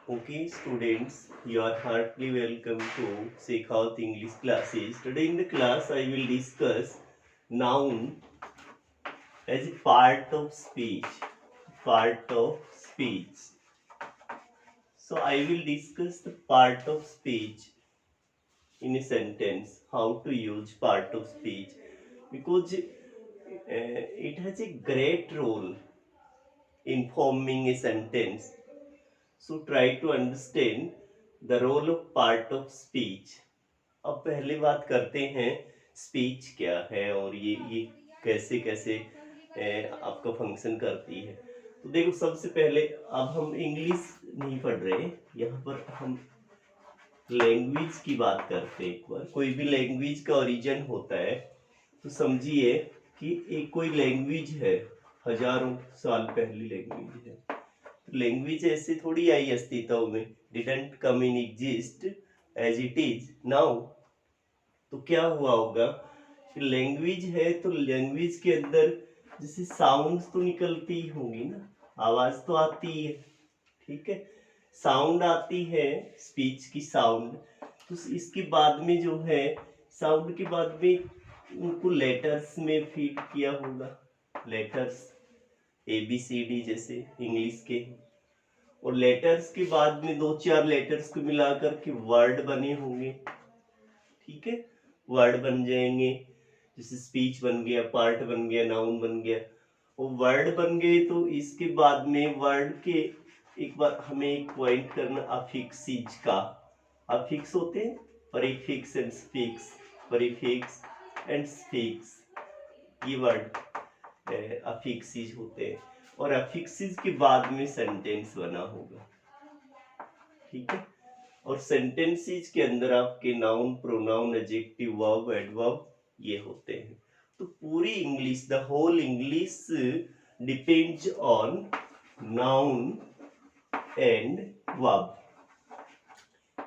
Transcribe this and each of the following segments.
Okay, students, you are heartily welcome to Sekhaut English classes. Today in the class, I will discuss noun as a part of speech. Part of speech. So I will discuss the part of speech in a sentence. How to use part of speech because it has a great role in forming a sentence. So try to understand the role of part of speech. अब पहले बात करते हैं speech क्या है और ये कैसे कैसे आपका फंक्शन करती है। तो देखो सबसे पहले अब हम इंग्लिश नहीं पढ़ रहे, यहाँ पर हम लैंग्वेज की बात करते हैं। एक बार कोई भी लैंग्वेज का ओरिजिन होता है तो समझिए कि एक कोई लैंग्वेज है, हजारों साल पहली लैंग्वेज है। लैंग्वेज ऐसे थोड़ी आई अस्तित्व में, didn't come in exist as it is now. तो क्या हुआ होगा कि लैंग्वेज है तो लैंग्वेज के अंदर जैसे साउंड्स तो निकलती ही होंगी ना, आवाज तो आती है, ठीक है, साउंड आती है, स्पीच की साउंड। तो इसके बाद में जो है साउंड के बाद में उनको लेटर्स में फीड किया होगा, लेटर्स ABCD जैसे इंग्लिश के। और लेटर्स के बाद में दो चार लेटर्स को मिलाकर के वर्ड बने होंगे, ठीक है, वर्ड बन जाएंगे। जैसे स्पीच बन गया, पार्ट बन गया, नाउन बन गया। वो वर्ड बन गए तो इसके बाद में वर्ड के एक बार हमें एक पॉइंट करना अफिक्सिज का। अफिक्स होते हैं प्रीफिक्स एंड स्फिक्स, प्रीफिक्स एंड स्फिक्स, ये वर्ड अफिक्सिज होते हैं। और अफिक्सिज के बाद में सेंटेंस बना होगा, ठीक है। और सेंटेंसेस के अंदर आपके noun, pronoun, adjective, verb, adverb ये होते हैं। तो पूरी English, the whole English depends on noun and verb.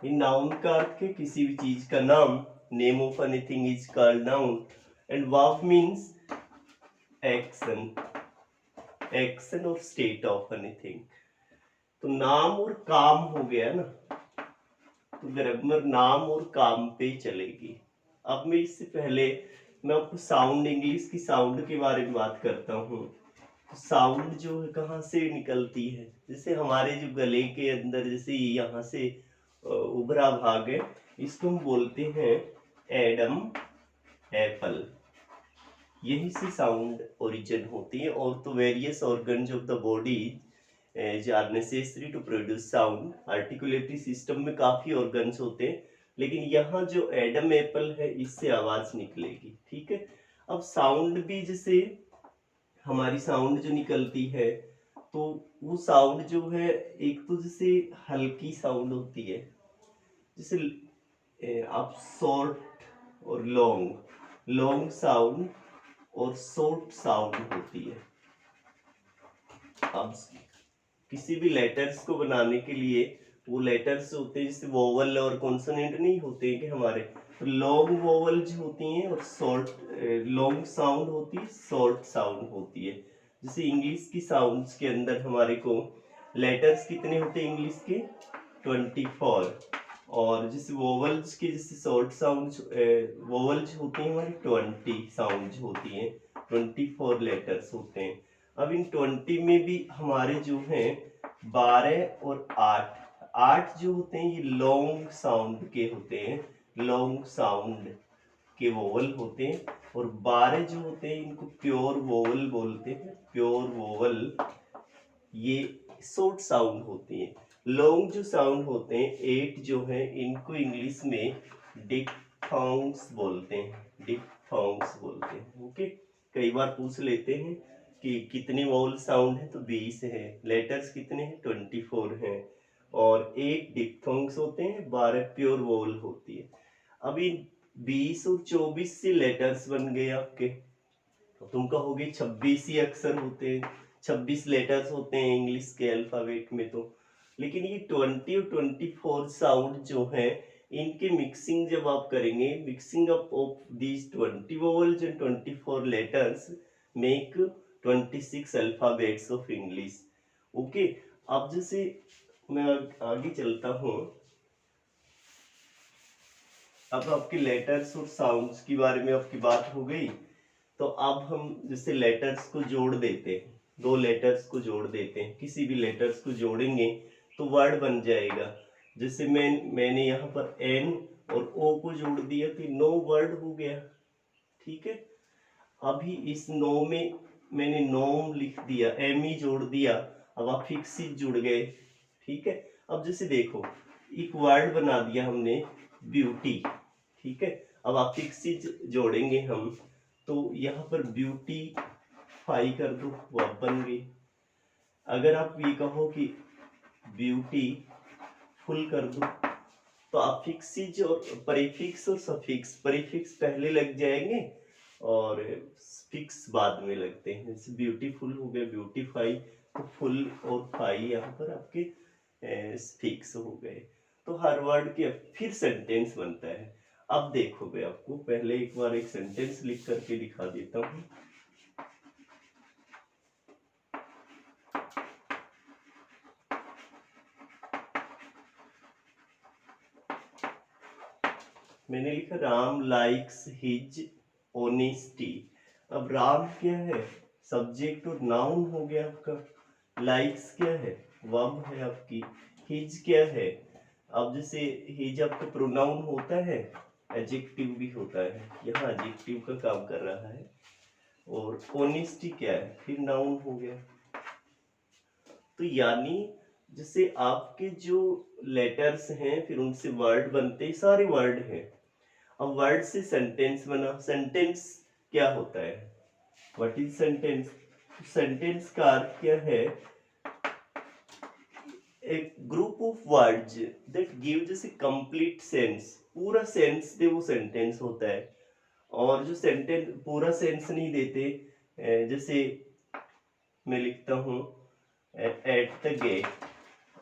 इन नाउन का अर्थ है किसी भी चीज का नाम, name of anything is called noun, and verb means action, action और स्टेट ऑफ एनीथिंग। तो नाम और काम हो गया ना, तो ग्रामर नाम और काम पे चलेगी। अब मैं इससे पहले मैं आपको साउंड, इंग्लिश की साउंड के बारे में बात करता हूँ। तो साउंड जो है कहाँ से निकलती है, जैसे हमारे जो गले के अंदर जैसे यहाँ से उभरा भाग है, इसको हम बोलते हैं एडम एप्पल, यही से साउंड ओरिजिन होती है। और तो various organs of the body are necessary to produce sound. Articulatory system में काफी ऑर्गन्स होते हैं, लेकिन यहाँ जो एडम एप्पल है इससे आवाज निकलेगी, ठीक है। अब साउंड भी जैसे हमारी साउंड जो निकलती है, तो वो साउंड जो है एक तो जैसे हल्की साउंड होती है, जैसे आप शॉर्ट और लॉन्ग, लॉन्ग साउंड और शॉर्ट साउंड होती है। अब किसी भी लेटर्स को बनाने के लिए वो लेटर्स होते हैं, जैसे वोवल और कॉन्सोनेंट नहीं होते हैं कि हमारे, तो लॉन्ग वोवल्स होती हैं और शॉर्ट, लॉन्ग साउंड होती है, शॉर्ट साउंड होती है। जैसे इंग्लिश की साउंड्स के अंदर हमारे को लेटर्स कितने होते हैं इंग्लिश के, 24। और जैसे वोवल्स के जैसे शॉर्ट साउंड वोवल्स होती हैं हमारी 20 साउंड्स होती हैं, 24 लेटर्स होते हैं। अब इन 20 में भी हमारे जो हैं 12 और 8, 8 जो होते हैं ये लॉन्ग साउंड के होते हैं, लॉन्ग साउंड के वोवल होते हैं। और 12 जो होते हैं इनको प्योर वोवल बोलते हैं, प्योर वोवल, ये शॉर्ट साउंड होती है। लॉन्ग जो साउंड होते हैं 8 जो है इनको इंग्लिश में डिप्थोंग्स बोलते हैं, डिप्थोंग्स बोलते हैं, ओके। कई बार पूछ लेते हैं कि कितने वोवल साउंड है, तो 20 है। लेटर्स कितने हैं, 24 हैं। और 8 डिप्थोंग्स होते हैं, 12 प्योर वोवल होती है। अब इन 20 और 24 से लेटर्स बन गए आपके, तो तुम कहोगे 26 ही अक्षर होते हैं, 26 लेटर्स होते हैं इंग्लिश के अल्फाबेट में। तो लेकिन ये 20 और 24 साउंड जो है इनके मिक्सिंग जब आप करेंगे, mixing up of these 20 vowels and 24 letters make 26 alphabets of English, okay. अब जैसे मैं आगे चलता हूँ। अब आपके लेटर्स और साउंड्स के बारे में आपकी बात हो गई, तो अब हम जैसे लेटर्स को जोड़ देते हैं, दो लेटर्स को जोड़ देते हैं, किसी भी लेटर्स को जोड़ेंगे तो वर्ड बन जाएगा। जैसे मैंने यहाँ पर एन और ओ को जोड़ दिया तो नो वर्ड हो गया। ठीक है, अभी इस नो में मैंने नोम लिख दिया, एम ई जोड़ दिया, अब आप फिक्सिस जुड़ गए। ठीक है, अब जैसे देखो एक वर्ड बना दिया हमने ब्यूटी। ठीक है, अब आप फिक्सिस जोड़ेंगे हम, तो यहाँ पर ब्यूटी फाई कर दो, वर्ब बन गई। अगर आप ये कहो कि ब्यूटी फुल कर दो, तो अफिक्सिज और प्रीफिक्स और सफिक्स, प्रीफिक्स पहले लग जाएंगे और फिक्स बाद में लगते हैं। जैसे ब्यूटीफुल हो गया ब्यूटीफाई, तो फुल और फाई यहाँ पर आपके फिक्स हो गए। तो हर वर्ड के फिर सेंटेंस बनता है। अब देखो मैं आपको पहले एक बार एक सेंटेंस लिख करके दिखा देता हूँ। मैंने लिखा राम लाइक्स हिज ऑनेस्टी। अब राम क्या है, सब्जेक्ट और नाउन हो गया आपका। लाइक्स क्या है, वर्ब है आपकी। हिज क्या है, अब जैसे हिज आपका प्रोनाउन होता है, एडजेक्टिव भी होता है, यहाँ एडजेक्टिव का काम कर रहा है। और ऑनेस्टी क्या है, फिर नाउन हो गया। तो यानी जैसे आपके जो लेटर्स हैं फिर उनसे वर्ड बनते, सारे वर्ड हैं। अब वर्ड से सेंटेंस बना। सेंटेंस क्या होता है, व्हाट इज सेंटेंस? सेंटेंस का अर्थ क्या है, एक group of words that give जैसे कंप्लीट सेंस, पूरा सेंस दे वो सेंटेंस होता है। और जो सेंटेंस पूरा सेंस नहीं देते, जैसे मैं लिखता हूँ at the gate,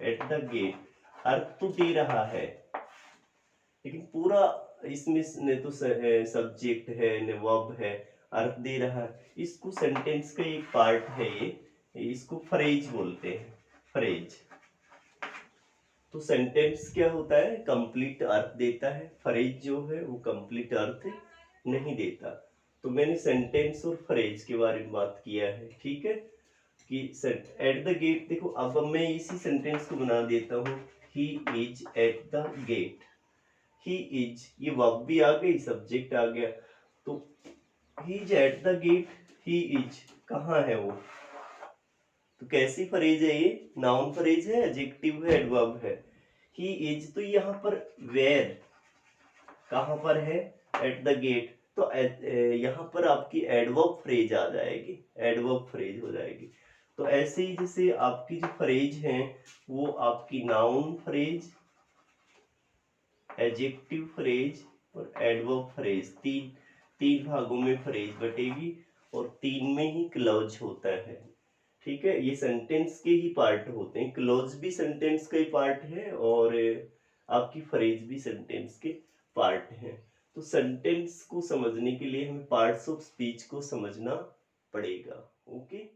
at the gate अर्थ तो दे रहा है, लेकिन पूरा इसमें न तो सब्जेक्ट है न वर्ब है, अर्थ दे रहा है। इसको सेंटेंस का एक पार्ट है ये, इसको फ्रेज बोलते हैं, फ्रेज। तो सेंटेंस क्या होता है, कंप्लीट अर्थ देता है। फ्रेज जो है वो कंप्लीट अर्थ नहीं देता। तो मैंने सेंटेंस और फ्रेज के बारे में बात किया है। ठीक है, कि एट द गेट, देखो अब मैं इसी सेंटेंस को बना देता हूँ, he is at the gate. He is, ये वर्ब भी आ गई, सब्जेक्ट आ गया, तो he is at the gate. He is कहाँ है वो, तो कैसी फ्रेज है ये, नाउन फ्रेज है, एडजेक्टिव है, एडवर्ब है। ही इज, तो यहाँ पर वेयर कहाँ पर है, एट द गेट, तो यहाँ पर आपकी एडवर्ब फ्रेज आ जाएगी, एडवर्ब फ्रेज हो जाएगी। तो ऐसे ही जैसे आपकी जो फ्रेज हैं वो आपकी नाउन फ्रेज, एडजेक्टिव फ्रेज और एडवर्ब फ्रेज, तीन भागों में फ्रेज बटेगी और तीन में ही क्लॉज होता है। ठीक है, ये सेंटेंस के ही पार्ट होते हैं, क्लॉज भी सेंटेंस का ही पार्ट है और आपकी फ्रेज भी सेंटेंस के पार्ट है। तो सेंटेंस को समझने के लिए हमें पार्ट्स ऑफ स्पीच को समझना पड़ेगा। ओके।